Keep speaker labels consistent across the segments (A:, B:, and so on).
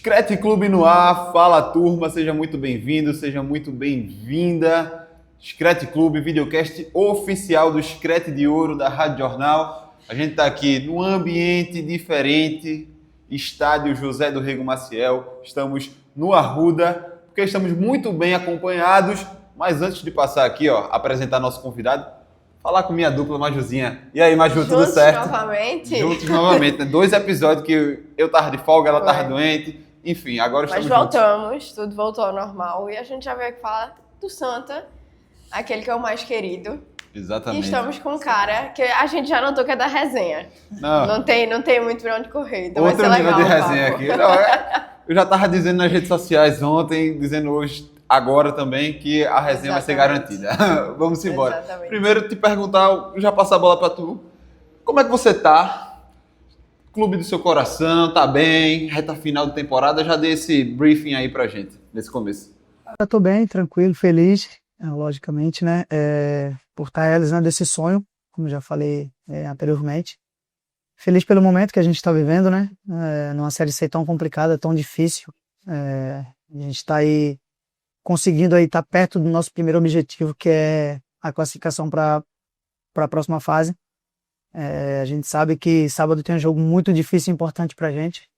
A: Screte Clube no ar, fala turma, seja muito bem-vindo, seja muito bem-vinda. Screte Clube, videocast oficial do Screte de Ouro da Rádio Jornal. A gente está aqui num ambiente diferente, estádio José do Rego Maciel. Estamos no Arruda, porque estamos muito bem acompanhados. Mas antes de passar aqui, apresentar nosso convidado, falar com minha dupla, Majuzinha. E aí, Maju, tudo certo?
B: Novamente?
A: Juntos novamente, né? 2 episódios que eu tava de folga, ela tava doente. Enfim, agora estamos
B: voltamos, tudo voltou ao normal. E a gente já veio aqui falar do Santa, aquele que é o mais querido.
A: Exatamente.
B: E estamos com um cara que a gente já notou que é da resenha. Não tem muito pra onde correr, então
A: outro
B: vai ser
A: nível
B: legal
A: de resenha aqui. Eu já tava dizendo nas redes sociais ontem, dizendo hoje, agora também, que a resenha vai ser garantida. Vamos embora.
B: Exatamente.
A: Primeiro, te perguntar, já passar a bola pra tu. Como é que você tá? Clube do seu coração, tá bem? Reta final de temporada, já dei esse briefing aí pra gente, nesse começo.
C: Eu tô bem, tranquilo, feliz, logicamente, né? Por estar realizando esse sonho, como já falei anteriormente. Feliz pelo momento que a gente está vivendo, né? Numa Série C tão complicada, tão difícil. A gente está aí conseguindo aí estar perto do nosso primeiro objetivo, que é a classificação para a próxima fase. A gente sabe que sábado tem um jogo muito difícil e importante pra gente.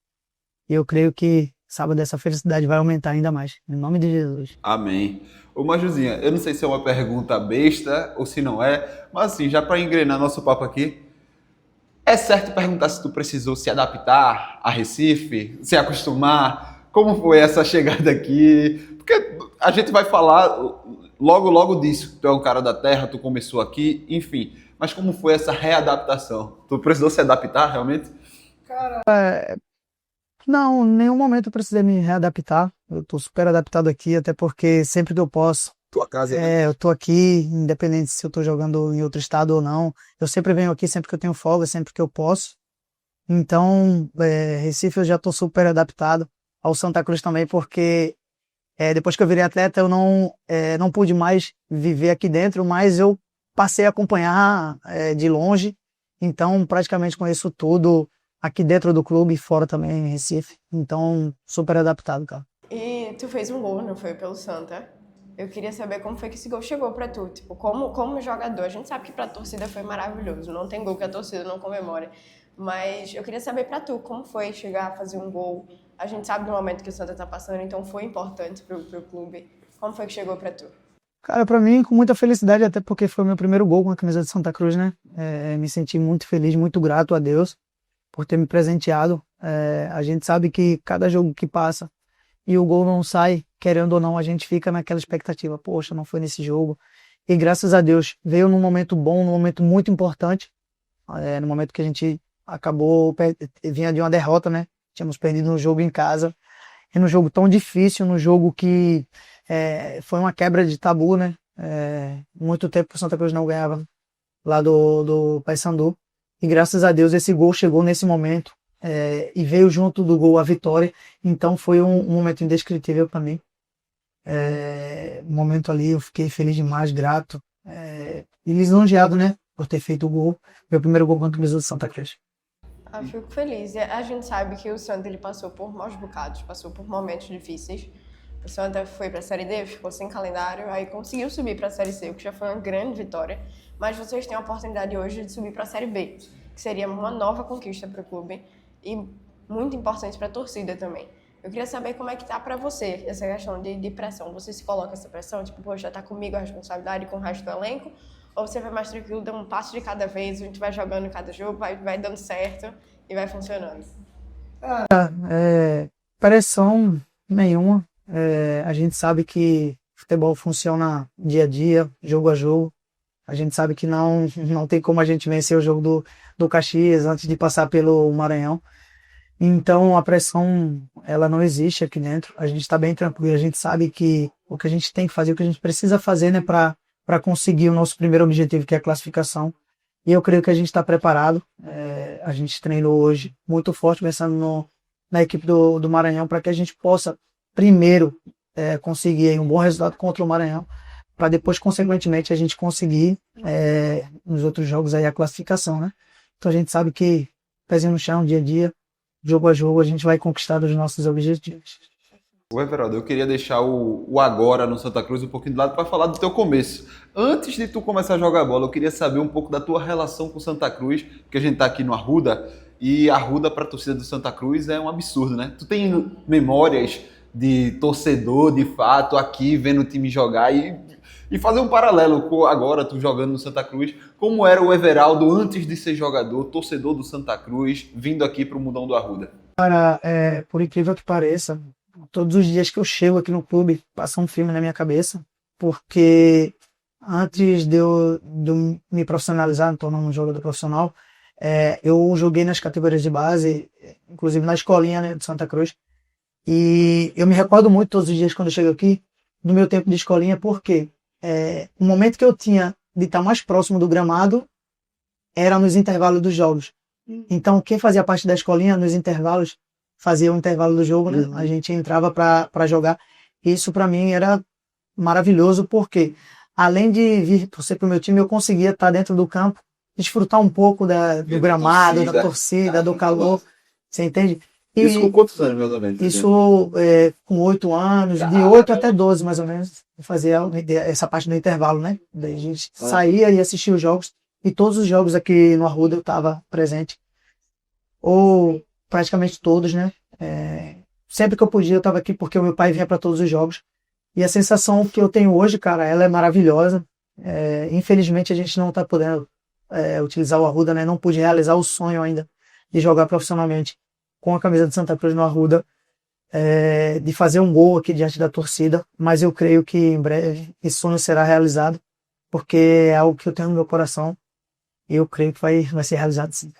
C: E eu creio que sábado essa felicidade vai aumentar ainda mais. Em nome de Jesus.
A: Amém. Ô Majuzinha, eu não sei se é uma pergunta besta ou se não é, mas assim, já para engrenar nosso papo aqui, é certo perguntar se tu precisou se adaptar a Recife, se acostumar? Como foi essa chegada aqui? Porque a gente vai falar logo disso. Tu é um cara da terra, tu começou aqui, enfim. Mas como foi essa readaptação? Tu precisou se adaptar realmente?
C: Cara, não, em nenhum momento eu precisei me readaptar. Eu tô super adaptado aqui, até porque sempre que eu posso.
A: Tua casa, né?
C: Eu tô aqui, independente se eu tô jogando em outro estado ou não. Eu sempre venho aqui sempre que eu tenho folga, sempre que eu posso. Então, Recife eu já tô super adaptado. Ao Santa Cruz também, porque depois que eu virei atleta eu não pude mais viver aqui dentro, mas eu passei a acompanhar de longe, então praticamente conheço tudo aqui dentro do clube e fora também em Recife, então super adaptado, cara.
B: E tu fez um gol, não foi? Pelo Santa. Eu queria saber como foi que esse gol chegou pra tu, tipo, como jogador. A gente sabe que pra torcida foi maravilhoso, não tem gol que a torcida não comemore, mas eu queria saber pra tu, como foi chegar a fazer um gol. A gente sabe do momento que o Santa tá passando, então foi importante pro clube. Como foi que chegou pra tu?
C: Cara, pra mim, com muita felicidade, até porque foi o meu primeiro gol com a camisa de Santa Cruz, né? Me senti muito feliz, muito grato a Deus por ter me presenteado. A gente sabe que cada jogo que passa e o gol não sai, querendo ou não, a gente fica naquela expectativa. Poxa, não foi nesse jogo. E graças a Deus, veio num momento bom, num momento muito importante. No momento que a gente vinha de uma derrota, né? Tínhamos perdido um jogo em casa. E num jogo tão difícil, num jogo que foi uma quebra de tabu, né? Muito tempo que o Santa Cruz não ganhava lá do Paysandu. E graças a Deus esse gol chegou nesse momento e veio junto do gol a vitória. Então foi um momento indescritível para mim. Um momento ali eu fiquei feliz demais, grato e lisonjeado, né? Por ter feito o gol, meu primeiro gol contra o Brasil de Santa Cruz.
B: Eu fico feliz. E a gente sabe que o Santa ele passou por maus bocados, passou por momentos difíceis. O Santa foi para a Série D, ficou sem calendário, aí conseguiu subir para a Série C, o que já foi uma grande vitória. Mas vocês têm a oportunidade hoje de subir para a Série B, que seria uma nova conquista para o clube e muito importante para a torcida também. Eu queria saber como é que tá para você essa questão de pressão. Você se coloca essa pressão, tipo, poxa, tá comigo a responsabilidade com o resto do elenco? Ou você vai mais tranquilo, dá um passo de cada vez, a gente vai jogando cada jogo, vai dando certo e vai funcionando?
C: Pressão nenhuma. A gente sabe que futebol funciona dia a dia, jogo a jogo. A gente sabe que não tem como a gente vencer o jogo do Caxias antes de passar pelo Maranhão. Então a pressão ela não existe aqui dentro. A gente está bem tranquilo. A gente sabe que o que a gente tem que fazer, o que a gente precisa fazer, né, para conseguir o nosso primeiro objetivo, que é a classificação. E eu creio que a gente está preparado. A gente treinou hoje muito forte, pensando na equipe do Maranhão, para que a gente possa primeiro conseguir aí um bom resultado contra o Maranhão, para depois, consequentemente, a gente conseguir nos outros jogos aí a classificação, né? Então a gente sabe que pezinho no chão, dia a dia, jogo a jogo, a gente vai conquistar os nossos objetivos.
A: O Everaldo, eu queria deixar o agora no Santa Cruz um pouquinho de lado para falar do teu começo. Antes de tu começar a jogar bola, eu queria saber um pouco da tua relação com o Santa Cruz, porque a gente tá aqui no Arruda, e Arruda para a torcida do Santa Cruz é um absurdo, né? Tu tem memórias de torcedor, de fato, aqui vendo o time jogar e fazer um paralelo com agora tu jogando no Santa Cruz, como era o Everaldo antes de ser jogador, torcedor do Santa Cruz, vindo aqui para o Mundão do Arruda.
C: Por incrível que pareça, todos os dias que eu chego aqui no clube, passa um filme na minha cabeça, porque antes de eu me profissionalizar, me tornar um jogador profissional, eu joguei nas categorias de base, inclusive na escolinha, né, de Santa Cruz, e eu me recordo muito todos os dias quando eu chego aqui, do meu tempo de escolinha, porque o momento que eu tinha de estar mais próximo do gramado era nos intervalos dos jogos. Então, quem fazia parte da escolinha, nos intervalos, fazia o intervalo do jogo, né? A gente entrava para jogar. Isso para mim era maravilhoso, porque além de vir torcer pro meu time, eu conseguia estar dentro do campo, desfrutar um pouco do gramado, da torcida, do calor. Você entende?
A: Isso com quantos anos, meus amigos?
C: Isso com 8 anos, de 8 até 12, mais ou menos, eu fazia essa parte do intervalo, né? Daí a gente saía e assistia os jogos, e todos os jogos aqui no Arruda eu estava presente, ou praticamente todos, né? Sempre que eu podia eu estava aqui, porque o meu pai vinha para todos os jogos, e a sensação que eu tenho hoje, cara, ela é maravilhosa. Infelizmente a gente não está podendo utilizar o Arruda, né? Não pude realizar o sonho ainda de jogar profissionalmente com a camisa de Santa Cruz no Arruda, de fazer um gol aqui diante da torcida, mas eu creio que em breve esse sonho será realizado, porque é algo que eu tenho no meu coração e eu creio que vai ser realizado sim.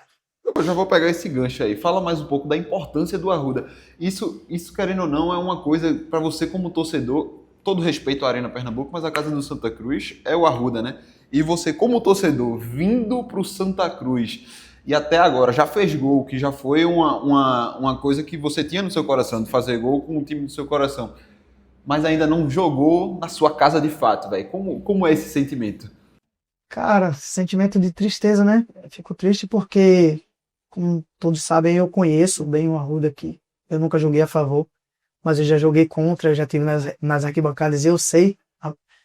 A: Eu já vou pegar esse gancho aí. Fala mais um pouco da importância do Arruda. Isso querendo ou não, é uma coisa para você como torcedor, todo respeito à Arena Pernambuco, mas a casa do Santa Cruz é o Arruda, né? E você como torcedor, vindo pro Santa Cruz e até agora já fez gol, que já foi uma coisa que você tinha no seu coração, de fazer gol com o time do seu coração, mas ainda não jogou na sua casa de fato, velho. Como é esse sentimento?
C: Cara, sentimento de tristeza, né? Eu fico triste porque, como todos sabem, eu conheço bem o Arruda aqui. Eu nunca joguei a favor, mas eu já joguei contra, eu já estive nas arquibancadas e eu sei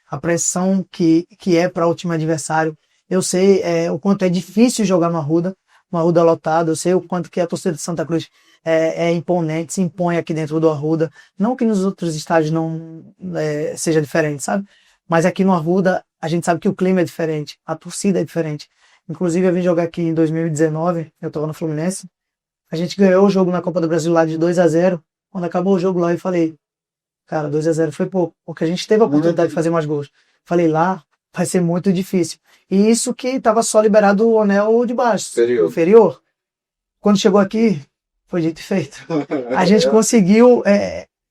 C: a pressão que é para o time adversário. Eu sei o quanto é difícil jogar no Arruda, uma Arruda lotada. Eu sei o quanto que a torcida de Santa Cruz é imponente, se impõe aqui dentro do Arruda. Não que nos outros estádios não seja diferente, sabe? Mas aqui no Arruda a gente sabe que o clima é diferente, a torcida é diferente. Inclusive eu vim jogar aqui em 2019, eu estava no Fluminense. A gente ganhou o jogo na Copa do Brasil lá de 2-0. Quando acabou o jogo lá eu falei, cara, 2-0 foi pouco, porque a gente teve a oportunidade de fazer mais gols. Falei, lá vai ser muito difícil. E isso que estava só liberado o anel de baixo, o inferior. Quando chegou aqui, foi dito e feito. A gente conseguiu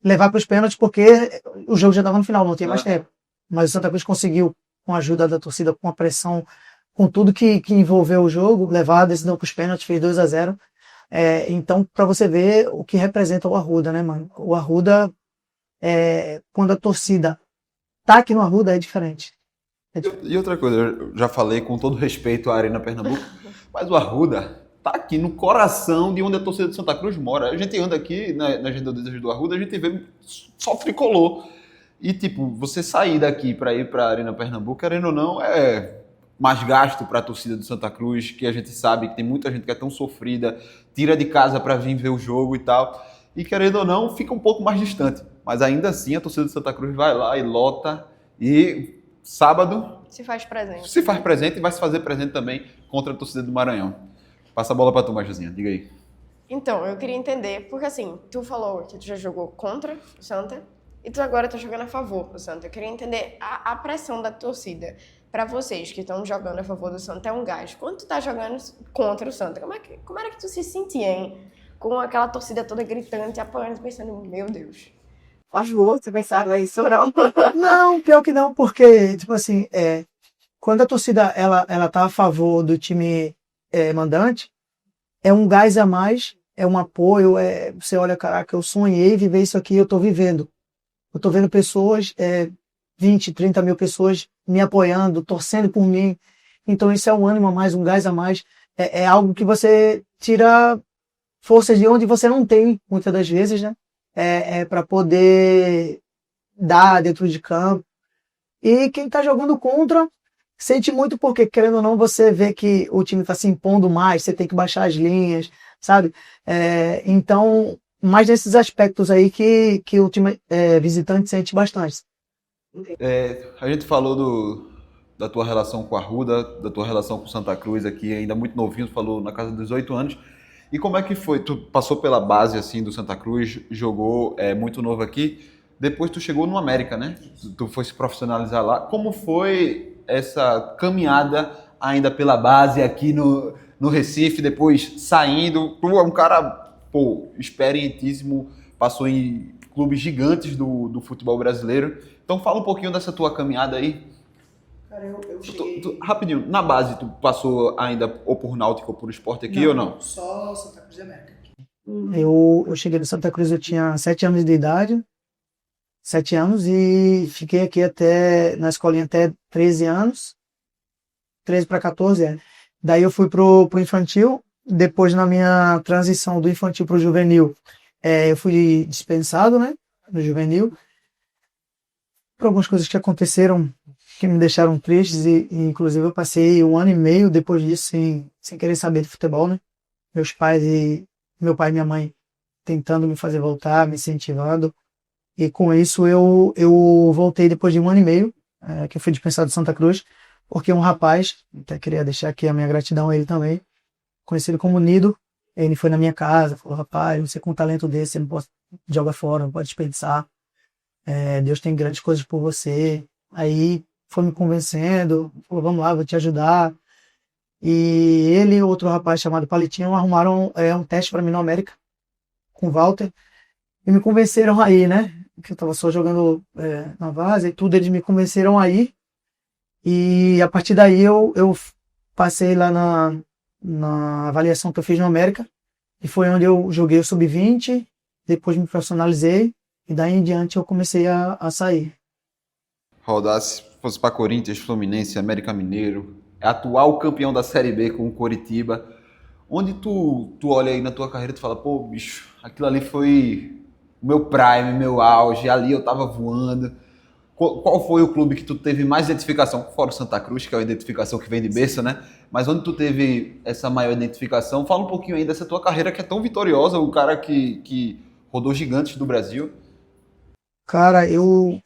C: levar para os pênaltis porque o jogo já estava no final, não tinha mais tempo. Mas o Santa Cruz conseguiu, com a ajuda da torcida, com a pressão, com tudo que envolveu o jogo, levar a decisão para os pênaltis, fez 2-0. Então, para você ver o que representa o Arruda, né, mano? O Arruda, quando a torcida tá aqui no Arruda, é diferente.
A: E outra coisa, eu já falei com todo respeito à Arena Pernambuco, mas o Arruda tá aqui no coração de onde a torcida de Santa Cruz mora. A gente anda aqui nas redondezas do Arruda, a gente vê só tricolor. E, tipo, você sair daqui para ir para a Arena Pernambuco, querendo ou não, é mais gasto para a torcida do Santa Cruz, que a gente sabe que tem muita gente que é tão sofrida, tira de casa para vir ver o jogo e tal. E, querendo ou não, fica um pouco mais distante. Mas ainda assim, a torcida do Santa Cruz vai lá e lota. E sábado
B: Se faz presente.
A: se faz presente e vai se fazer presente também contra a torcida do Maranhão. Passa a bola para tu, Majuzinha. Diga aí.
B: Então, eu queria entender, porque assim, tu falou que tu já jogou contra o Santa e tu agora tá jogando a favor do Santa. Eu queria entender a pressão da torcida. Pra vocês que estão jogando a favor do Santa é um gás. Quando tu tá jogando contra o Santa, como era que tu se sentia, hein? Com aquela torcida toda gritando, te apoiando, pensando, meu Deus.
D: Você pensava isso ou não?
C: Não, pior que não, porque, tipo assim, quando a torcida ela tá a favor do time mandante, é um gás a mais, é um apoio, você olha, caraca, eu sonhei viver isso aqui, eu tô vivendo. Eu tô vendo pessoas, 20, 30 mil pessoas me apoiando, torcendo por mim. Então isso é um ânimo a mais, um gás a mais. É algo que você tira força de onde você não tem, muitas das vezes, né? Para poder dar dentro de campo. E quem tá jogando contra sente muito porque, querendo ou não, você vê que o time tá se impondo mais, você tem que baixar as linhas, sabe? Então, mais nesses aspectos aí que o time visitante sente bastante.
A: A gente falou da tua relação com a Arruda, da tua relação com Santa Cruz aqui, ainda muito novinho, tu falou na casa dos 18 anos. E como é que foi? Tu passou pela base assim do Santa Cruz, jogou muito novo aqui, depois tu chegou no América, né? Tu foi se profissionalizar lá. Como foi essa caminhada ainda pela base aqui no Recife, depois saindo? Tu é um cara, pô, experientíssimo, passou em clubes gigantes do futebol brasileiro. Então fala um pouquinho dessa tua caminhada aí.
C: Cara, eu cheguei...
A: Rapidinho, na base tu passou ainda ou por Náutico ou por Sport aqui ou não?
C: Só Santa Cruz de América. Eu cheguei no Santa Cruz, eu tinha 7 anos de idade, 7 anos, e fiquei aqui na escolinha até 13 anos, 13 para 14 anos. Daí eu fui pro infantil, depois na minha transição do infantil pro juvenil, eu fui dispensado, né, no juvenil, por algumas coisas que aconteceram que me deixaram tristes e inclusive eu passei 1 ano e meio depois disso sem querer saber de futebol, né? Meu pai e minha mãe tentando me fazer voltar, me incentivando, e com isso eu voltei depois de 1 ano e meio, que eu fui dispensado de Santa Cruz, porque um rapaz, até queria deixar aqui a minha gratidão a ele também, conhecido como Nido, ele foi na minha casa, falou: rapaz, você com um talento desse, você não pode jogar fora, não pode desperdiçar, Deus tem grandes coisas por você. Aí foi me convencendo, falou: vamos lá, vou te ajudar. E ele e outro rapaz chamado Palitinho arrumaram um teste para mim no América, com o Walter, e me convenceram aí, né? Que eu tava só jogando na base e tudo, eles me convenceram aí. E a partir daí eu passei lá na avaliação que eu fiz no América, e foi onde eu joguei o Sub-20, depois me profissionalizei, e daí em diante eu comecei a sair.
A: Rodar, se fosse para Corinthians, Fluminense, América Mineiro, atual campeão da Série B com o Coritiba, onde tu olha aí na tua carreira e tu fala: pô, bicho, aquilo ali foi o meu prime, meu auge, ali eu tava voando. Qual foi o clube que tu teve mais identificação? Fora o Santa Cruz, que é uma identificação que vem de berço, né? Mas onde tu teve essa maior identificação? Fala um pouquinho aí dessa tua carreira que é tão vitoriosa, o cara que rodou gigantes do Brasil.
C: Cara, o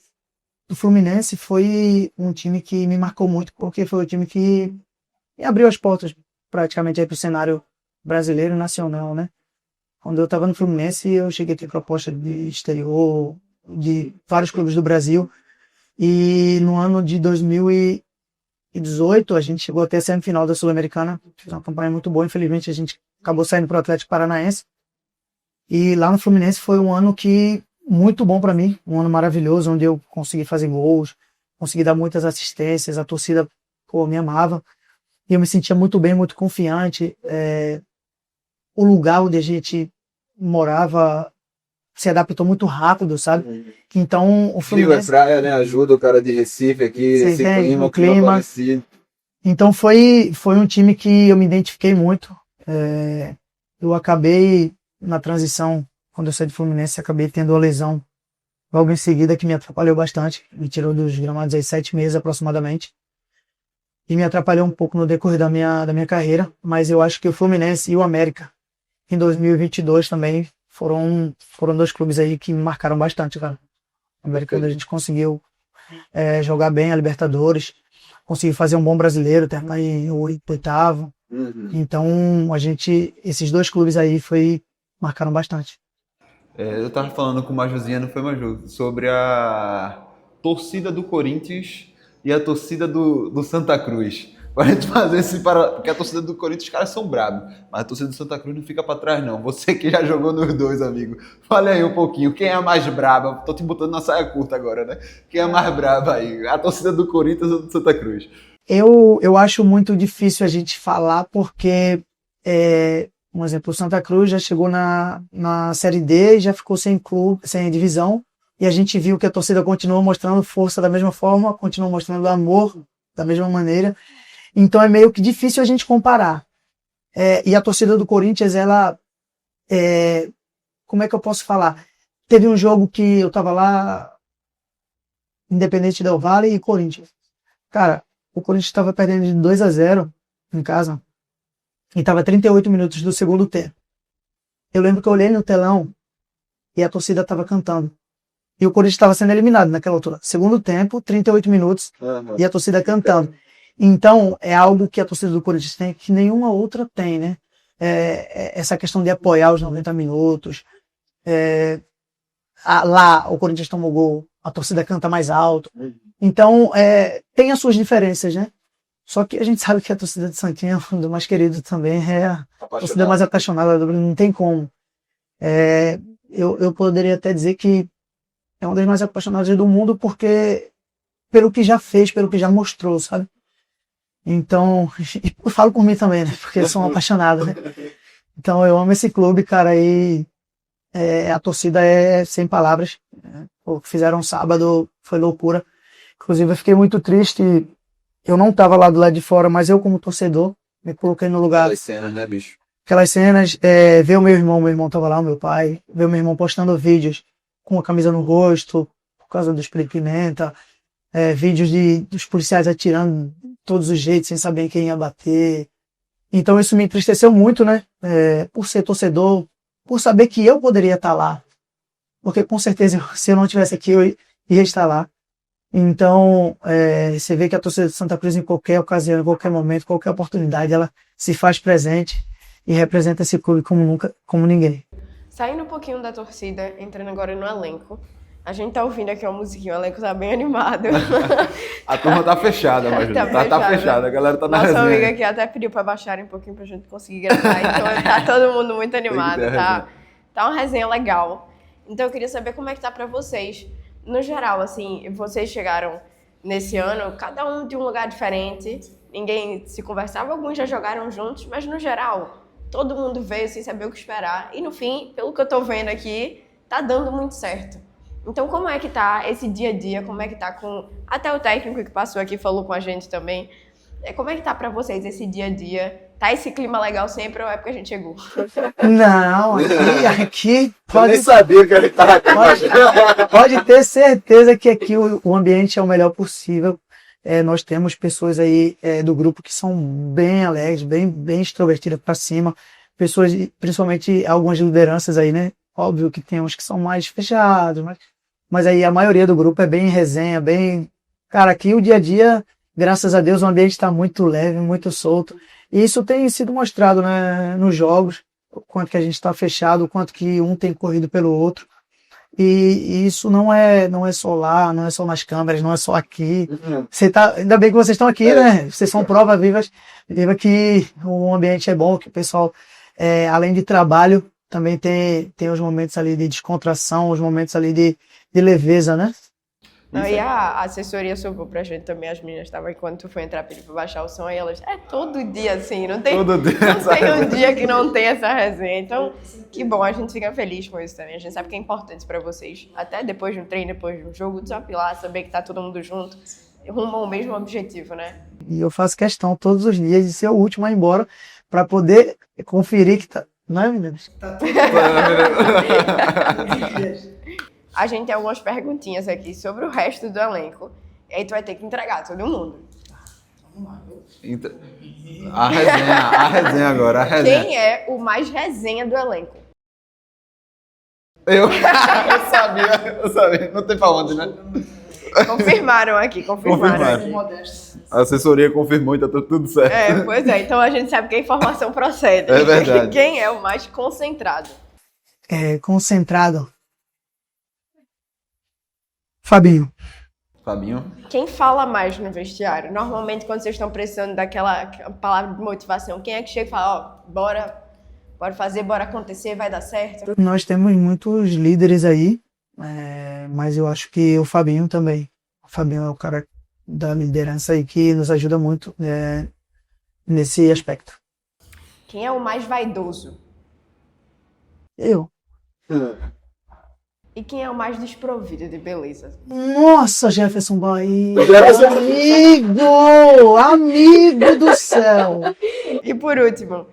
C: Fluminense foi um time que me marcou muito, porque foi o time que me abriu as portas praticamente aí pro cenário brasileiro e nacional, né? Quando eu estava no Fluminense, eu cheguei a ter proposta de exterior, de vários clubes do Brasil, e no ano de 2018 a gente chegou até a semifinal da Sul-Americana, fez uma campanha muito boa. Infelizmente a gente acabou saindo pro Atlético Paranaense, e lá no Fluminense foi um ano muito bom para mim, um ano maravilhoso, onde eu consegui fazer gols, consegui dar muitas assistências, a torcida, pô, me amava, e eu me sentia muito bem, muito confiante. O lugar onde a gente morava se adaptou muito rápido, sabe? Então o
A: Frio é
C: Fluminense...
A: praia, né? Ajuda o cara de Recife aqui,
C: Você
A: esse
C: entende?
A: clima,
C: O clima.
A: parecido.
C: Então foi um time que eu me identifiquei muito. Eu acabei, na transição, quando eu saí do Fluminense, acabei tendo uma lesão logo em seguida que me atrapalhou bastante. Me tirou dos gramados aí 7 meses aproximadamente. E me atrapalhou um pouco no decorrer da minha carreira. Mas eu acho que o Fluminense e o América, em 2022 também, foram 2 clubes aí que me marcaram bastante, cara. O América, quando a gente conseguiu jogar bem a Libertadores, conseguiu fazer um bom brasileiro, terminar em 8º. Então, esses 2 clubes aí marcaram bastante.
A: Eu tava falando com o Majuzinha, não foi, Maju, sobre a torcida do Corinthians e a torcida do Santa Cruz. Pra gente fazer esse porque a torcida do Corinthians, os caras são bravos, mas a torcida do Santa Cruz não fica pra trás, não. Você que já jogou nos dois, amigo, fale aí um pouquinho, quem é a mais braba? Tô te botando na saia curta agora, né? Quem é a mais braba aí? A torcida do Corinthians ou do Santa Cruz?
C: Eu acho muito difícil a gente falar, porque, um exemplo, o Santa Cruz já chegou na Série D e já ficou sem clube, sem divisão, e a gente viu que a torcida continuou mostrando força da mesma forma, continuou mostrando amor da mesma maneira. Então é meio que difícil a gente comparar. E a torcida do Corinthians, ela Como é que eu posso falar? Teve um jogo que eu tava lá, Independente Del Valle e Corinthians. Cara, o Corinthians estava perdendo de 2-0 em casa e tava 38 minutos do segundo tempo. Eu lembro que eu olhei no telão e a torcida tava cantando. E o Corinthians estava sendo eliminado naquela altura. Segundo tempo, 38 minutos e a torcida cantando. Então, é algo que a torcida do Corinthians tem que nenhuma outra tem, né? Essa questão de apoiar os 90 minutos. Lá, o Corinthians tomou gol, a torcida canta mais alto. Então, tem as suas diferenças, né? Só que a gente sabe que a torcida de Santinha, do mais querido também, é a torcida mais apaixonada do Brasil, não tem como. Eu poderia até dizer que é uma das mais apaixonadas do mundo, porque pelo que já fez, pelo que já mostrou, sabe? Então, eu falo por mim também, né? Porque eu sou um apaixonado, né? Então, eu amo esse clube, cara, e a torcida é sem palavras. O que fizeram sábado foi loucura. Inclusive, eu fiquei muito triste. Eu não estava lá do lado de fora, mas eu, como torcedor, me coloquei no lugar.
A: Aquelas cenas, né, bicho?
C: Aquelas cenas, ver o meu irmão tava lá, o meu pai, ver o meu irmão postando vídeos com a camisa no rosto, por causa do spray de pimenta, vídeos dos policiais atirando de todos os jeitos, sem saber quem ia bater. Então isso me entristeceu muito, né? Por ser torcedor, por saber que eu poderia estar lá. Porque com certeza, se eu não estivesse aqui, eu ia estar lá. Então, você vê que a torcida de Santa Cruz, em qualquer ocasião, em qualquer momento, qualquer oportunidade, ela se faz presente e representa esse clube como nunca, como ninguém.
B: Saindo um pouquinho da torcida, entrando agora no elenco, a gente tá ouvindo aqui uma musiquinha, o elenco tá bem animado.
A: A turma tá fechada, Major. Tá fechada, a galera tá na
B: Nossa
A: resenha.
B: amiga aqui até pediu pra baixarem um pouquinho pra gente conseguir gravar, então tá todo mundo muito animado, tá uma resenha legal. Então eu queria saber como é que tá pra vocês. No geral, assim, vocês chegaram nesse ano, cada um de um lugar diferente, ninguém se conversava, alguns já jogaram juntos, mas no geral, todo mundo veio sem saber o que esperar. E no fim, pelo que eu tô vendo aqui, tá dando muito certo. Então como é que tá esse dia a dia, como é que tá com... Até o técnico que passou aqui falou com a gente também. Como é que tá pra vocês esse dia a dia? Tá esse clima legal sempre ou é porque a gente chegou?
C: Não, aqui
A: Eu nem sabia que ele tava aqui.
C: pode ter certeza que aqui o ambiente é o melhor possível. Nós temos pessoas aí do grupo que são bem alegres, bem extrovertidas para cima. Pessoas, principalmente algumas lideranças aí, né? Óbvio que tem uns que são mais fechados, mas aí a maioria do grupo é bem resenha, bem... Cara, aqui o dia a dia, graças a Deus, o ambiente está muito leve, muito solto. E isso tem sido mostrado, né, nos jogos, o quanto que a gente está fechado, o quanto que um tem corrido pelo outro. E isso não é só lá, não é só nas câmeras, não é só aqui. Ainda bem que vocês estão aqui, né? Vocês são prova viva que o ambiente é bom, que o pessoal, além de trabalho, também tem os momentos ali de descontração, os momentos ali de leveza, né?
B: Não, e a assessoria sobrou pra gente também, as meninas estavam, enquanto tu foi entrar, pediu pra baixar o som, e elas, todo dia assim, não tem um dia que não tem essa resenha. Então, que bom, a gente fica feliz com isso também. A gente sabe que é importante pra vocês, até depois de um treino, depois de um jogo, desapilar, saber que tá todo mundo junto, rumo ao mesmo objetivo, né? E
C: eu faço questão todos os dias de ser o último a ir embora pra poder conferir que tá... Não é, meninas? Tá tudo
B: A gente tem algumas perguntinhas aqui sobre o resto do elenco. E aí tu vai ter que entregar todo mundo.
A: A resenha agora, a resenha.
B: Quem é o mais resenha do elenco?
A: Eu sabia. Não tem pra onde, né?
B: Confirmaram aqui.
A: A assessoria confirmou e tá tudo certo.
B: Pois é. Então a gente sabe que a informação procede.
A: É verdade.
B: Quem é o mais concentrado?
C: Concentrado. Fabinho.
B: Quem fala mais no vestiário? Normalmente, quando vocês estão precisando daquela palavra de motivação, quem é que chega e fala, bora fazer, bora acontecer, vai dar certo?
C: Nós temos muitos líderes aí, mas eu acho que o Fabinho também. O Fabinho é o cara da liderança aí que nos ajuda muito nesse aspecto.
B: Quem é o mais vaidoso?
C: Eu.
B: E quem é o mais desprovido de beleza?
C: Nossa, Jefferson Bahia! Amigo do céu!
B: E por último,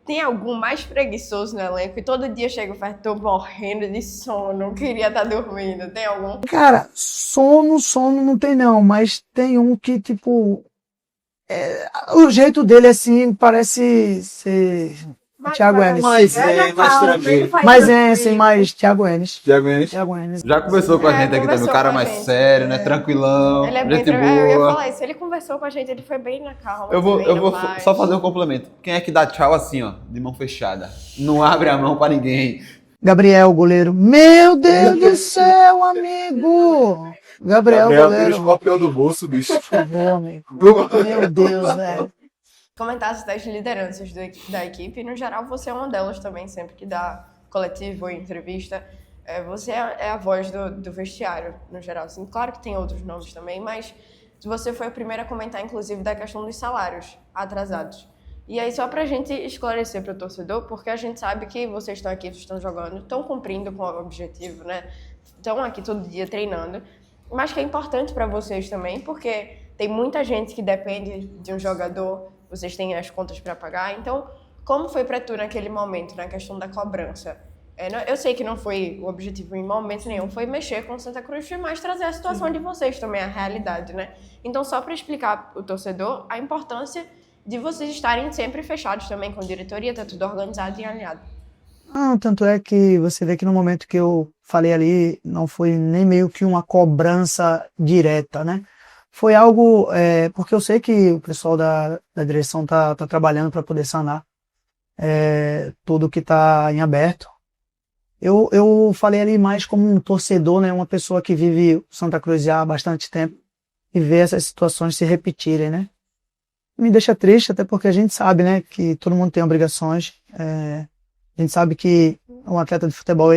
B: tem algum mais preguiçoso no elenco e todo dia chega e fala, tô morrendo de sono, queria estar dormindo. Tem algum?
C: Cara, sono não tem não, mas tem um que, tipo, o jeito dele, assim, parece ser Thiago Enes.
A: Mais tranquilo.
C: Mais assim, mais Thiago Enes.
A: Thiago Enes.
C: Thiago Enes.
A: Já conversou com a gente aqui também,
B: conversou
A: o cara
B: com a
A: mais
B: gente.
A: sério, né? Tranquilão,
B: Ele é bem
A: gente
B: tranquilo. Eu ia
A: boa.
B: falar isso, ele conversou com a gente, ele foi bem na calma.
A: Eu vou
B: bem na paz.
A: só fazer um complemento. Quem é que dá tchau assim, ó, de mão fechada? Não abre a mão pra ninguém.
C: Gabriel, goleiro. Meu Deus do céu, amigo! Gabriel, goleiro.
E: Papel do bolso, bicho.
C: Por favor, amigo. Meu Deus, velho.
B: Comentasse das lideranças da equipe, no geral você é uma delas também, sempre que dá coletivo ou entrevista. Você é a voz do vestiário, no geral. Assim, claro que tem outros nomes também, mas você foi a primeira a comentar, inclusive, da questão dos salários atrasados. E aí, só pra gente esclarecer para o torcedor, porque a gente sabe que vocês estão aqui, estão jogando, estão cumprindo com o objetivo, né? Estão aqui todo dia treinando, mas que é importante para vocês também, porque tem muita gente que depende de um jogador, vocês têm as contas para pagar. Então, como foi para tu naquele momento, na questão da cobrança? Eu sei que não foi o objetivo em momento nenhum, foi mexer com o Santa Cruz, mas trazer a situação de vocês também, a realidade, né? Então, só para explicar para o torcedor a importância de vocês estarem sempre fechados também com a diretoria, tá tudo organizado e alinhado.
C: Não, tanto é que você vê que no momento que eu falei ali, não foi nem meio que uma cobrança direta, né? Foi algo, porque eu sei que o pessoal da direção tá trabalhando para poder sanar tudo que tá em aberto. Eu falei ali mais como um torcedor, né? Uma pessoa que vive o Santa Cruz já há bastante tempo e vê essas situações se repetirem, né? Me deixa triste, até porque a gente sabe, né, que todo mundo tem obrigações. A gente sabe que um atleta de futebol,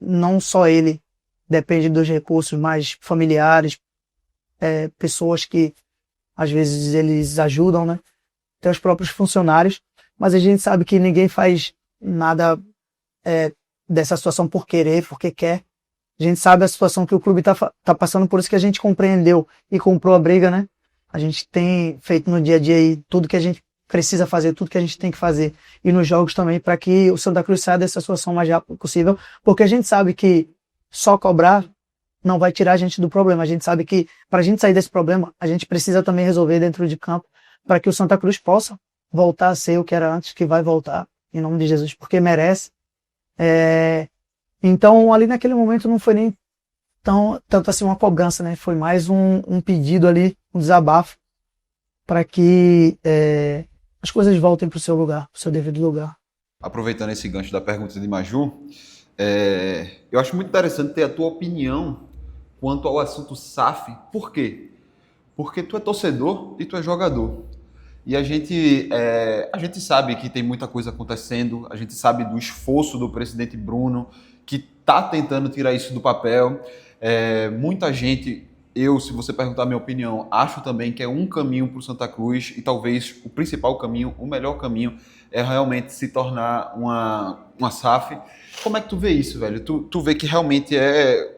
C: não só ele depende dos recursos, mas familiares, pessoas que às vezes eles ajudam, né? Até os próprios funcionários. Mas a gente sabe que ninguém faz nada dessa situação por querer, porque quer. A gente sabe a situação que o clube tá passando, por isso que a gente compreendeu e comprou a briga, né? A gente tem feito no dia a dia aí tudo que a gente precisa fazer, tudo que a gente tem que fazer. E nos jogos também, para que o Santa Cruz saia dessa situação o mais rápido possível, porque a gente sabe que só cobrar não vai tirar a gente do problema. A gente sabe que para a gente sair desse problema, a gente precisa também resolver dentro de campo, para que o Santa Cruz possa voltar a ser o que era antes, que vai voltar, em nome de Jesus, porque merece. Então, ali naquele momento não foi nem tanto assim uma cobrança, né? Foi mais um pedido ali, um desabafo, para que as coisas voltem para o seu lugar, para o seu devido lugar.
A: Aproveitando esse gancho da pergunta de Maju, eu acho muito interessante ter a tua opinião quanto ao assunto SAF. Por quê? Porque tu é torcedor e tu é jogador. E a gente sabe que tem muita coisa acontecendo, a gente sabe do esforço do presidente Bruno, que está tentando tirar isso do papel. Muita gente, se você perguntar a minha opinião, acho também que é um caminho para o Santa Cruz e talvez o principal caminho, o melhor caminho é realmente se tornar uma SAF. Como é que tu vê isso, velho? Tu vê que realmente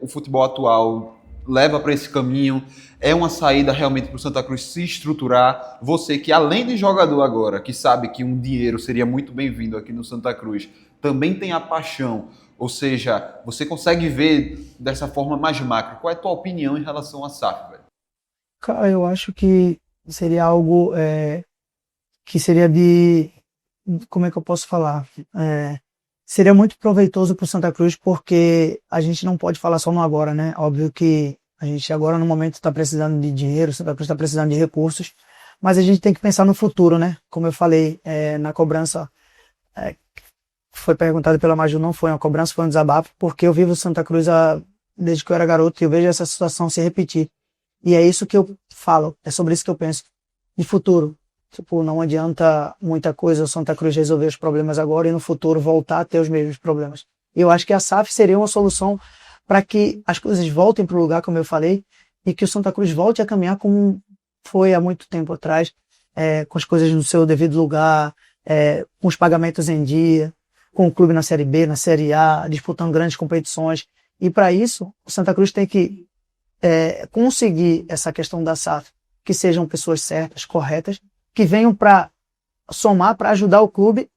A: o futebol atual leva para esse caminho, é uma saída realmente para o Santa Cruz se estruturar. Você que além de jogador agora, que sabe que um dinheiro seria muito bem-vindo aqui no Santa Cruz, também tem a paixão, ou seja, você consegue ver dessa forma mais macro. Qual é a tua opinião em relação à SAF, velho?
C: Cara, eu acho que seria algo que seria como é que eu posso falar? Seria muito proveitoso para o Santa Cruz, porque a gente não pode falar só no agora, né? Óbvio que a gente agora no momento está precisando de dinheiro, o Santa Cruz está precisando de recursos, mas a gente tem que pensar no futuro, né? Como eu falei, na cobrança foi perguntado pela Maju, não foi uma cobrança, foi um desabafo, porque eu vivo Santa Cruz desde que eu era garoto e eu vejo essa situação se repetir. E é isso que eu falo, é sobre isso que eu penso, de futuro. Tipo, não adianta muita coisa o Santa Cruz resolver os problemas agora e no futuro voltar a ter os mesmos problemas. Eu acho que a SAF seria uma solução para que as coisas voltem para o lugar, como eu falei, e que o Santa Cruz volte a caminhar como foi há muito tempo atrás, com as coisas no seu devido lugar, com os pagamentos em dia, com o clube na Série B, na Série A, disputando grandes competições. E para isso, o Santa Cruz tem que conseguir essa questão da SAF, que sejam pessoas certas, corretas, que venham para somar, para ajudar o clube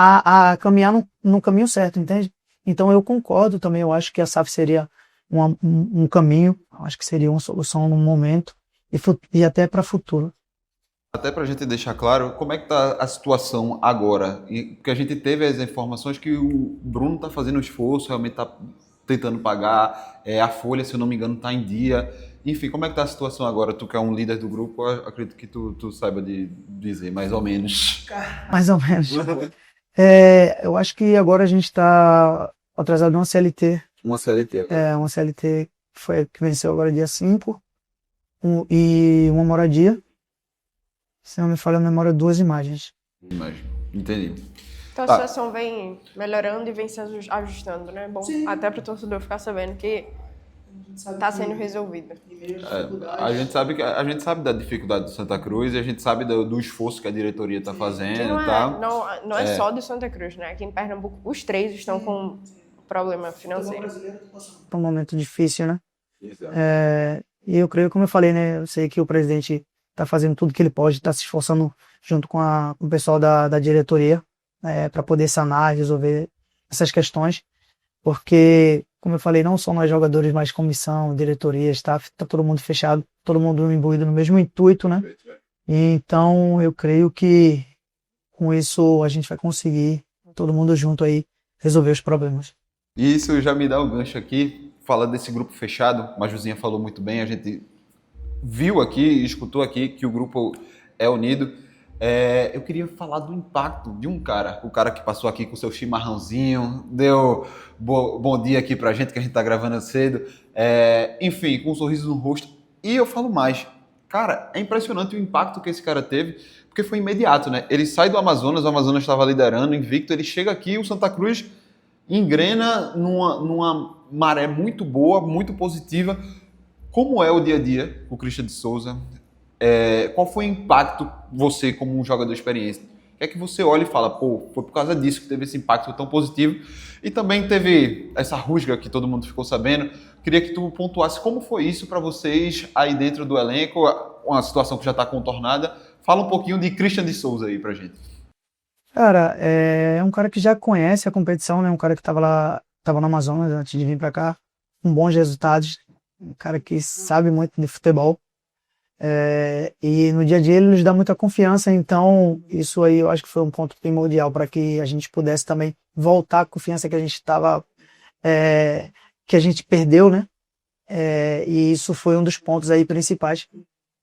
C: a caminhar no caminho certo, entende? Então eu concordo também, eu acho que a SAF seria um caminho, eu acho que seria uma solução no momento e até para futuro.
A: Até para a gente deixar claro, como é que está a situação agora? Porque a gente teve as informações que o Bruno está fazendo um esforço, realmente está tentando pagar, a folha, se eu não me engano, está em dia. Enfim, como é que está a situação agora? Tu que é um líder do grupo, eu acredito que tu saiba de dizer, mais ou menos.
C: Mais ou menos. Eu acho que agora a gente está atrasado numa CLT.
A: Uma CLT agora.
C: Uma CLT que venceu agora dia 5, e uma moradia. Se não me falha a memória, 2 imagens.
A: Entendi.
B: Então a situação vem melhorando e vem se ajustando, né? Bom, até para o torcedor ficar sabendo que está sendo resolvido.
A: A gente sabe da dificuldade do Santa Cruz e a gente sabe do esforço que a diretoria está fazendo.
B: Não é só do Santa Cruz, né? Aqui em Pernambuco, os 3 estão com problema financeiro.
C: É um momento difícil, né? E eu creio, como eu falei, né? Eu sei que o presidente está fazendo tudo que ele pode, está se esforçando junto com o pessoal da diretoria para poder sanar, resolver essas questões, porque, como eu falei, não só nós jogadores, mas comissão, diretoria, staff, está todo mundo fechado, todo mundo imbuído no mesmo intuito, né? E então eu creio que com isso a gente vai conseguir, todo mundo junto aí, resolver os problemas.
A: Isso já me dá o gancho aqui, falando desse grupo fechado, a Juzinha falou muito bem, a gente viu aqui e escutou aqui que o grupo é unido. Eu queria falar do impacto de um cara, o cara que passou aqui com o seu chimarrãozinho, deu bom dia aqui pra gente, que a gente tá gravando cedo, enfim, com um sorriso no rosto. E eu falo mais, cara, é impressionante o impacto que esse cara teve, porque foi imediato, né? Ele sai do Amazonas, o Amazonas estava liderando, invicto, ele chega aqui, o Santa Cruz engrena numa maré muito boa, muito positiva. Como é o dia a dia com o Christian de Souza? Qual foi o impacto, você como um jogador experiente? O que é que você olha e fala, pô, foi por causa disso que teve esse impacto tão positivo? E também teve essa rusga que todo mundo ficou sabendo. Queria que tu pontuasse como foi isso para vocês aí dentro do elenco, uma situação que já está contornada. Fala um pouquinho de Christian de Souza aí pra gente.
C: Cara, é um cara que já conhece a competição, né? Um cara que estava no Amazonas antes de vir para cá, com bons resultados. Um cara que sabe muito de futebol, e no dia a dia ele nos dá muita confiança, então isso aí eu acho que foi um ponto primordial para que a gente pudesse também voltar a confiança que a gente estava, que a gente perdeu, né? E isso foi um dos pontos aí principais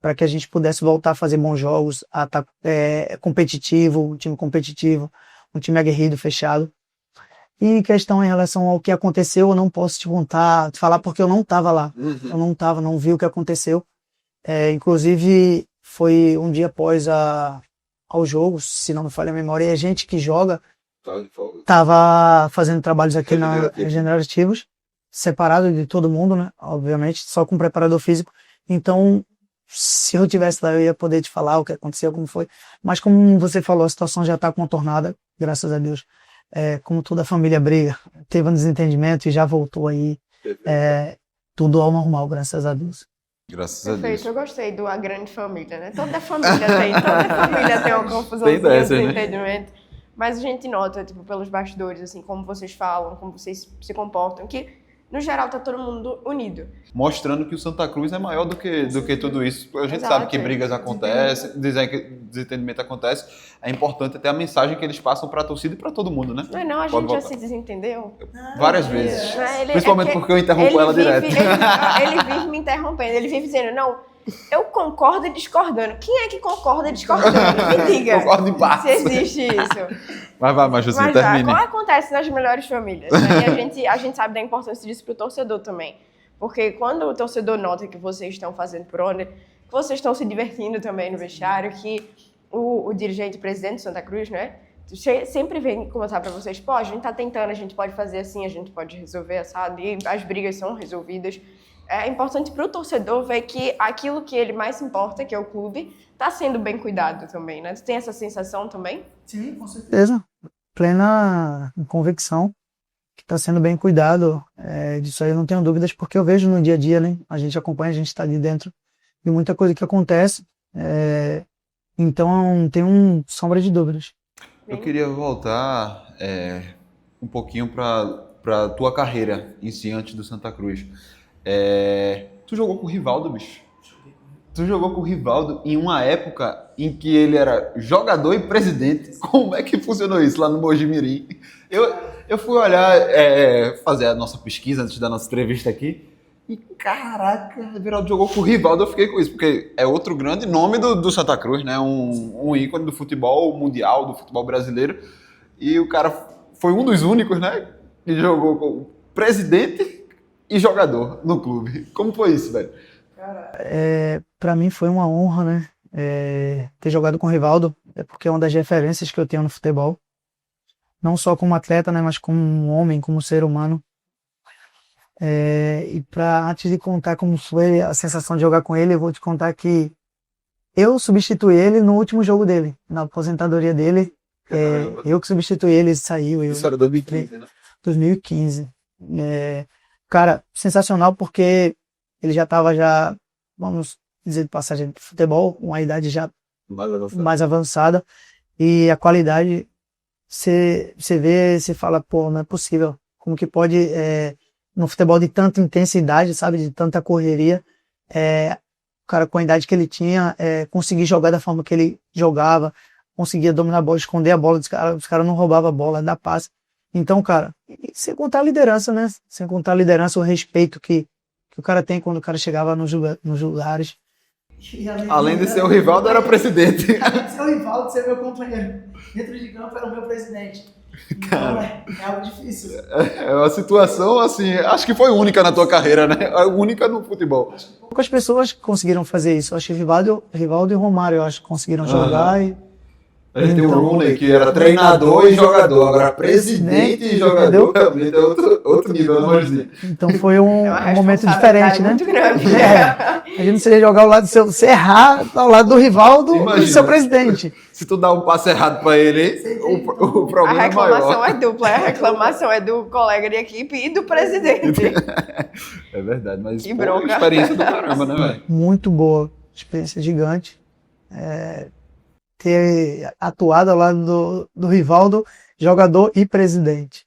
C: para que a gente pudesse voltar a fazer bons jogos, a estar competitivo, um time aguerrido, fechado. E em questão em relação ao que aconteceu, eu não posso te falar porque eu não estava lá. Eu não vi o que aconteceu. Inclusive, foi um dia após ao jogo, se não me falha a memória, e a gente que joga estava fazendo trabalhos aqui na Regenerativos, separado de todo mundo, né? Obviamente, só com o preparador físico. Então, se eu tivesse lá, eu ia poder te falar o que aconteceu, como foi. Mas como você falou, a situação já está contornada, graças a Deus. Como toda a família briga, teve um desentendimento e já voltou aí, tudo ao normal, graças a Deus.
A: Graças a Deus.
B: Perfeito, eu gostei a grande família, né? Toda família tem uma confusãozinha, desentendimento. Mas a gente nota, tipo, pelos bastidores, assim, como vocês falam, como vocês se comportam, que no geral tá todo mundo unido.
A: Mostrando que o Santa Cruz é maior do que tudo isso. A gente sabe que brigas acontecem, desentendimento acontece. É importante ter a mensagem que eles passam para a torcida e para todo mundo, né?
B: Não, a gente já se desentendeu.
A: Várias vezes. Principalmente porque eu interrompo ela direto.
B: Ele vive me interrompendo, ele vive dizendo, não, eu concordo e discordando. Quem é que concorda e discordando? Me diga.
A: Concordo em parte.
B: Se existe isso.
A: Mas Josinha, termine.
B: Como acontece nas melhores famílias, né? E a gente sabe da importância disso pro torcedor também. Porque quando o torcedor nota que vocês estão fazendo por onde, que vocês estão se divertindo também no vestiário, que o dirigente, o presidente do Santa Cruz, né, sempre vem conversar para vocês, pô, a gente tá tentando, a gente pode fazer assim, a gente pode resolver, sabe? E as brigas são resolvidas. É importante para o torcedor ver que aquilo que ele mais se importa, que é o clube, está sendo bem cuidado também, né? Tu tem essa sensação também?
C: Sim, com certeza. Plena convicção que está sendo bem cuidado. Disso aí eu não tenho dúvidas, porque eu vejo no dia a dia, né? A gente acompanha, a gente está ali dentro de muita coisa que acontece. Então não tenho sombra de dúvidas.
A: Eu queria voltar um pouquinho para a tua carreira em si, antes do Santa Cruz. Tu jogou com o Rivaldo, bicho? Tu jogou com o Rivaldo em uma época em que ele era jogador e presidente. Como é que funcionou isso lá no Mojimirim? Eu fui olhar, fazer a nossa pesquisa antes da nossa entrevista aqui. E caraca, o Rivaldo jogou com o Rivaldo, eu fiquei com isso, porque é outro grande nome do Santa Cruz, né? Um ícone do futebol mundial, do futebol brasileiro. E o cara foi um dos únicos, né? Que jogou com presidente e jogador no clube. Como foi isso, velho?
C: Para mim foi uma honra, né? Ter jogado com o Rivaldo, porque é uma das referências que eu tenho no futebol. Não só como atleta, né? Mas como um homem, como ser humano. Antes de contar como foi a sensação de jogar com ele, eu vou te contar que eu substituí ele no último jogo dele, na aposentadoria dele. Eu que substituí ele, ele saiu.
A: Isso era 2015, né?
C: 2015. Cara, sensacional porque ele já estava, vamos dizer de passagem, de futebol, com uma idade já mais avançada, e a qualidade, você vê, você fala, pô, não é possível. Como que pode, no futebol de tanta intensidade, sabe, de tanta correria, o cara com a idade que ele tinha, conseguir jogar da forma que ele jogava, conseguia dominar a bola, esconder a bola, os caras não roubavam a bola, dar passe. Então, cara, sem contar a liderança, né? Sem contar a liderança, o respeito que o cara tem quando o cara chegava nos lugares.
A: Além de ser o Rivaldo, era presidente.
C: Além de ser o Rivaldo, ser meu companheiro. Dentro de campo era o meu presidente. Então, é algo difícil.
A: É uma situação, assim, acho que foi única na tua carreira, né? Única no futebol.
C: Poucas pessoas conseguiram fazer isso. Acho que Rivaldo e Romário, eu acho que conseguiram jogar.
A: A gente tem o Rooney, que era treinador e jogador. Agora, presidente e jogador, realmente é outro nível, não imagina.
C: Então foi um momento diferente, né?
B: Muito grande.
C: A gente não seria jogar ao lado do seu... Você errar ao lado do Rivaldo e do seu presidente.
A: Se tu dá um passe errado pra ele, o problema é maior.
B: A reclamação é dupla. A reclamação é do colega de equipe e do presidente.
A: É verdade, mas
B: que bronca.
A: Experiência do caramba, né, velho?
C: Muito boa. Experiência gigante. Ter atuado ao lado do Rivaldo, jogador e presidente.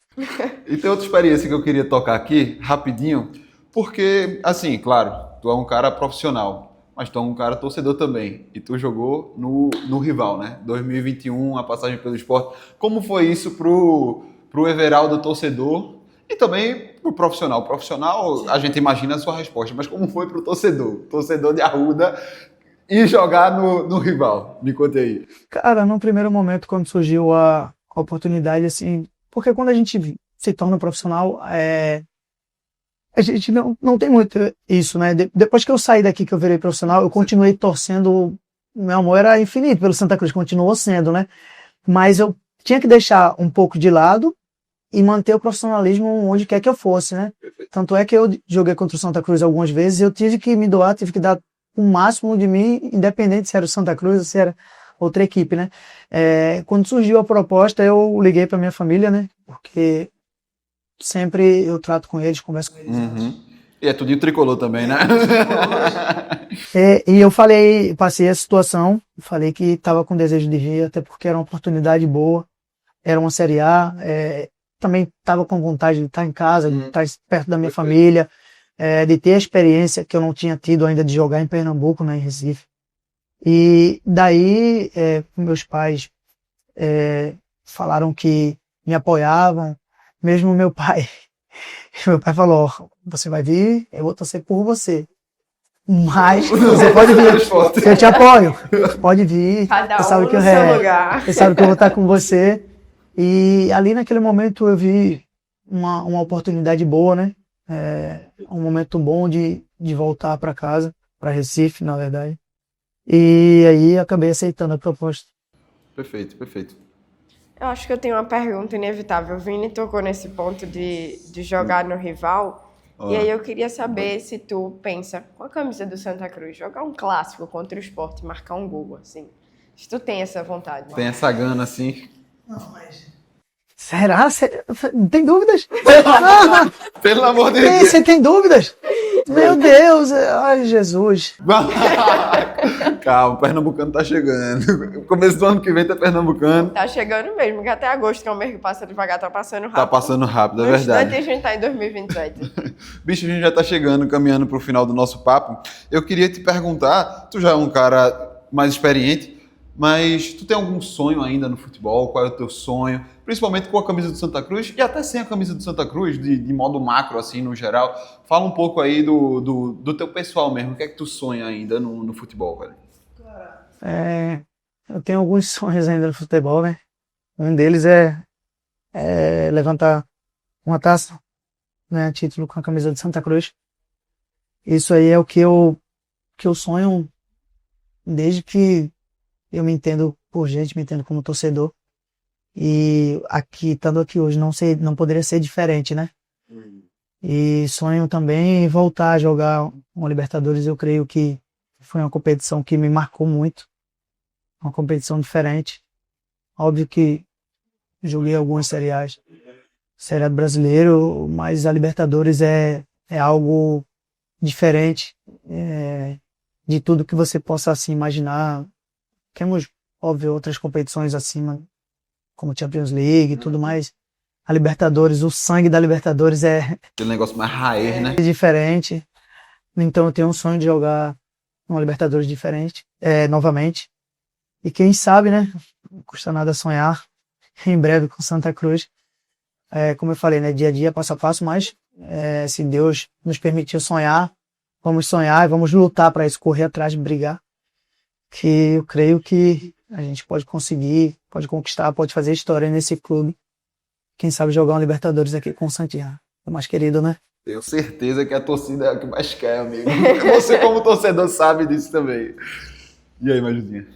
A: E tem outra experiência que eu queria tocar aqui, rapidinho, porque, assim, claro, tu é um cara profissional, mas tu é um cara torcedor também, e tu jogou no rival, né? 2021, a passagem pelo Sport. Como foi isso pro Everaldo torcedor e também pro profissional? Profissional, a gente imagina a sua resposta, mas como foi pro torcedor de Arruda, e jogar no rival? Me conta aí.
C: Cara, no primeiro momento, quando surgiu a oportunidade, assim, porque quando a gente se torna profissional, a gente não tem muito isso, né? Depois que eu saí daqui, que eu virei profissional, eu continuei torcendo, meu amor era infinito pelo Santa Cruz, continuou sendo, né? Mas eu tinha que deixar um pouco de lado e manter o profissionalismo onde quer que eu fosse, né? Tanto é que eu joguei contra o Santa Cruz algumas vezes, eu tive que me doar, tive que dar o máximo de mim, independente se era o Santa Cruz ou se era outra equipe, né? Quando surgiu a proposta, eu liguei para minha família, né? Porque sempre eu trato com eles, converso com eles.
A: Uhum. E é tudinho tricolor também, né?
C: E eu falei, passei a situação, falei que estava com desejo de vir, até porque era uma oportunidade boa, era uma Série A, também estava com vontade de estar em casa, de estar perto da minha família, de ter a experiência que eu não tinha tido ainda de jogar em Pernambuco, né, em Recife. E daí meus pais falaram que me apoiavam, mesmo meu pai falou, você vai vir, eu vou torcer por você, mas você pode vir, eu te apoio, pode vir,
B: Cada
C: você sabe
B: um
C: que
B: no seu lugar.
C: você sabe que eu vou estar com você. E ali naquele momento eu vi uma oportunidade boa, né? Um momento bom de voltar para casa, para Recife, na verdade. E aí acabei aceitando a proposta.
A: Perfeito, perfeito.
B: Eu acho que eu tenho uma pergunta inevitável. O Vini tocou nesse ponto de jogar no rival. E aí eu queria saber se tu pensa, com a camisa do Santa Cruz, jogar um clássico contra o Sport e marcar um gol, assim. Se tu tem essa vontade.
A: Tem essa gana, assim.
C: Não, mas... Será? Tem dúvidas?
A: Pelo amor de Deus.
C: Você tem dúvidas? Meu Deus, ai Jesus.
A: Calma, o Pernambucano tá chegando. Começo do ano que vem tá Pernambucano.
B: Tá chegando mesmo, que até agosto, que é um mês que passa devagar, tá passando rápido.
A: Tá passando rápido, é
B: No instante
A: verdade.
B: a gente tá em 2027.
A: Bicho, a gente já tá chegando, caminhando pro final do nosso papo. Eu queria te perguntar, tu já é um cara mais experiente, mas tu tem algum sonho ainda no futebol? Qual é o teu sonho? Principalmente com a camisa do Santa Cruz e até sem a camisa do Santa Cruz, de modo macro, assim, no geral. Fala um pouco aí do teu pessoal mesmo. O que é que tu sonha ainda no futebol, velho?
C: Eu tenho alguns sonhos ainda no futebol, né? Um deles é levantar uma taça, né? Título com a camisa de Santa Cruz. Isso aí é o que eu sonho desde que eu me entendo por gente, me entendo como torcedor. E aqui, estando aqui hoje, não poderia ser diferente, né? E sonho também em voltar a jogar uma Libertadores. Eu creio que foi uma competição que me marcou muito. Uma competição diferente. Óbvio que joguei algumas Série A, Série A do Brasileiro, mas a Libertadores é algo diferente de tudo que você possa assim imaginar. Temos, óbvio, outras competições acima, como Champions League e tudo mais. A Libertadores, o sangue da Libertadores é
A: Aquele negócio mais raiz, né?
C: diferente. Então eu tenho um sonho de jogar uma Libertadores diferente, novamente. E quem sabe, né? Não custa nada sonhar em breve com Santa Cruz. Como eu falei, né? Dia a dia, passo a passo, mas se Deus nos permitir sonhar, vamos sonhar e vamos lutar para isso, correr atrás, brigar. Que eu creio que a gente pode conseguir, pode conquistar, pode fazer história nesse clube. Quem sabe jogar uma Libertadores aqui com o Santinha. É o mais querido, né?
A: Tenho certeza que a torcida é o que mais quer, amigo. Você, como torcedor, sabe disso também. E aí, Majuzinha?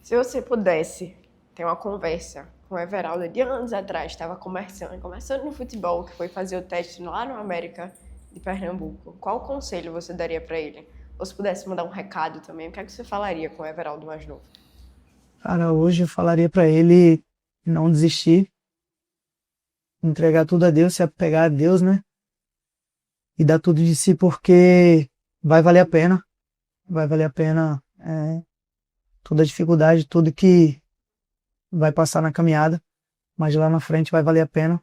B: Se você pudesse ter uma conversa com o Everaldo de anos atrás, estava começando no futebol, que foi fazer o teste lá no América de Pernambuco, qual conselho você daria para ele? Ou se pudesse mandar um recado também, o que é que você falaria com o Everaldo mais novo?
C: Cara, hoje eu falaria para ele não desistir, entregar tudo a Deus, se apegar a Deus, né? E dar tudo de si, porque vai valer a pena. Vai valer a pena toda a dificuldade, tudo que vai passar na caminhada, mas lá na frente vai valer a pena.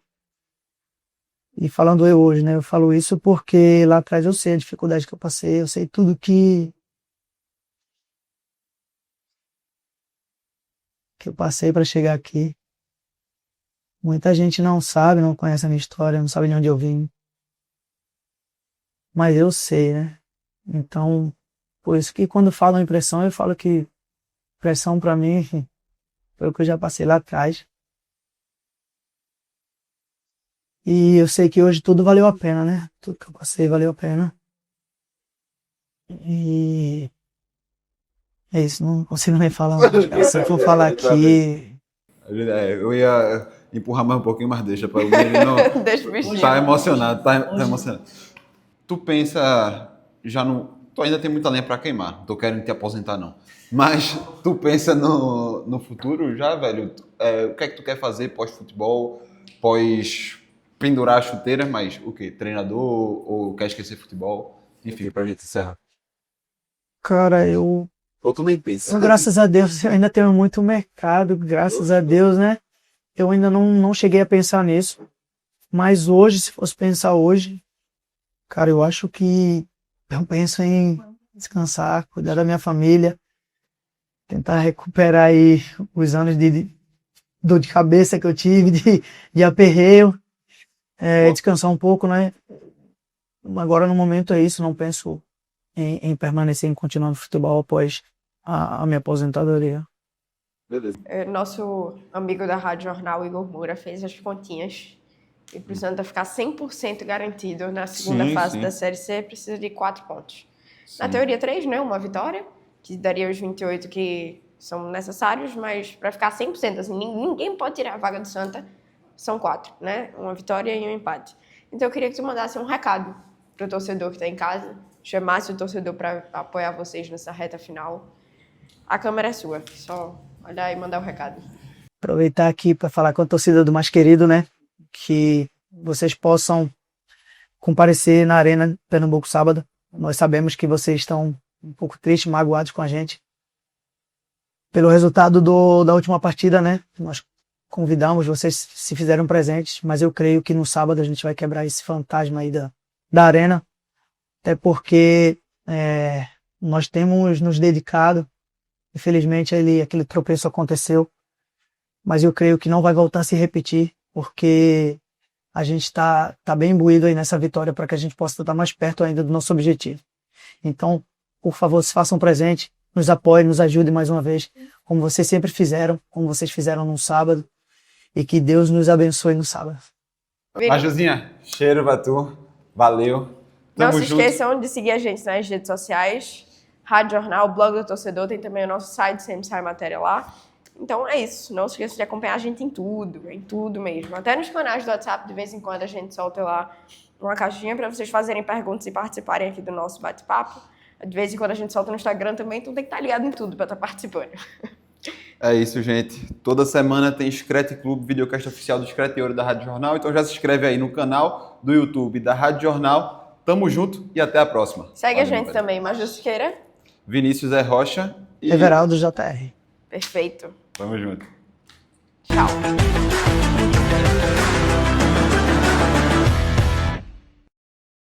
C: E falando eu hoje, né? Eu falo isso porque lá atrás eu sei a dificuldade que eu passei, eu sei tudo que eu passei para chegar aqui. Muita gente não sabe, não conhece a minha história, não sabe de onde eu vim. Mas eu sei, né? Então, por isso que quando falam em pressão, eu falo que pressão para mim foi o que eu já passei lá atrás. E eu sei que hoje tudo valeu a pena, né? Tudo que eu passei valeu a pena. E é isso, não consigo nem falar mais. Se eu for falar aqui,
A: Eu ia empurrar mais um pouquinho, mas deixa para o menino.
B: Deixa o bichinho.
A: Tá emocionado, tá emocionado. Tu pensa já no... Tu ainda tem muita lenha para queimar, não tô querendo te aposentar não. Mas tu pensa no futuro já, velho? O que é que tu quer fazer pós-futebol, pós pendurar as chuteiras, mas o quê? Treinador ou quer esquecer futebol? Enfim, pra gente encerrar.
C: cara, eu
A: Ou tu nem pensa.
C: graças a Deus, eu ainda tenho muito mercado, graças a Deus, né? Eu ainda não cheguei a pensar nisso. Mas hoje, se fosse pensar hoje, cara, eu acho que eu penso em descansar, cuidar da minha família, tentar recuperar aí os anos de dor de cabeça que eu tive, de aperreio, descansar um pouco, né? Agora, no momento, é isso, não penso em permanecer, em continuar no futebol após a minha aposentadoria.
A: Beleza.
B: Nosso amigo da Rádio Jornal, Igor Moura, fez as continhas. E para o Santa ficar 100% garantido na segunda fase da Série C, precisa de 4 pontos. Na teoria, 3, né? Uma vitória, que daria os 28 que são necessários, mas para ficar 100%, assim, ninguém pode tirar a vaga do Santa, são 4, né? Uma vitória e um empate. Então eu queria que tu mandasse um recado para o torcedor que está em casa, chamasse o torcedor para apoiar vocês nessa reta final. A câmera é sua, só olhar e mandar o recado.
C: Aproveitar aqui para falar com a torcida do mais querido, né? Que vocês possam comparecer na Arena Pernambuco sábado, Nós sabemos que vocês estão um pouco tristes, magoados com a gente pelo resultado da última partida, né? Nós convidamos, vocês se fizeram presentes, mas eu creio que no sábado a gente vai quebrar esse fantasma aí da arena, até porque nós temos nos dedicado. Infelizmente aquele tropeço aconteceu, mas eu creio que não vai voltar a se repetir, porque a gente está bem imbuído aí nessa vitória para que a gente possa estar mais perto ainda do nosso objetivo. Então, por favor, se façam presente, nos apoiem, nos ajudem mais uma vez, como vocês sempre fizeram, como vocês fizeram no sábado, e que Deus nos abençoe no sábado.
A: Majuzinha, cheiro pra tu. Valeu.
B: Não
A: Tamo
B: se
A: junto.
B: esqueçam de seguir a gente nas redes sociais, Rádio Jornal, Blog do Torcedor, tem também o nosso site, sempre sai matéria lá. Então é isso, não se esqueça de acompanhar a gente em tudo mesmo. Até nos canais do WhatsApp, de vez em quando a gente solta lá uma caixinha para vocês fazerem perguntas e participarem aqui do nosso bate-papo. De vez em quando a gente solta no Instagram também, então tem que estar ligado em tudo para estar participando.
A: É isso, gente. Toda semana tem Screte Clube, videocast oficial do Screte Ouro da Rádio Jornal. Então já se inscreve aí no canal do YouTube da Rádio Jornal. Tamo junto e até a próxima.
B: Segue a
A: Valeu,
B: gente também, Maju Siqueira.
A: Vinícius é Rocha e
C: Everaldo JR.
B: Perfeito.
A: tamo junto.
B: Tchau.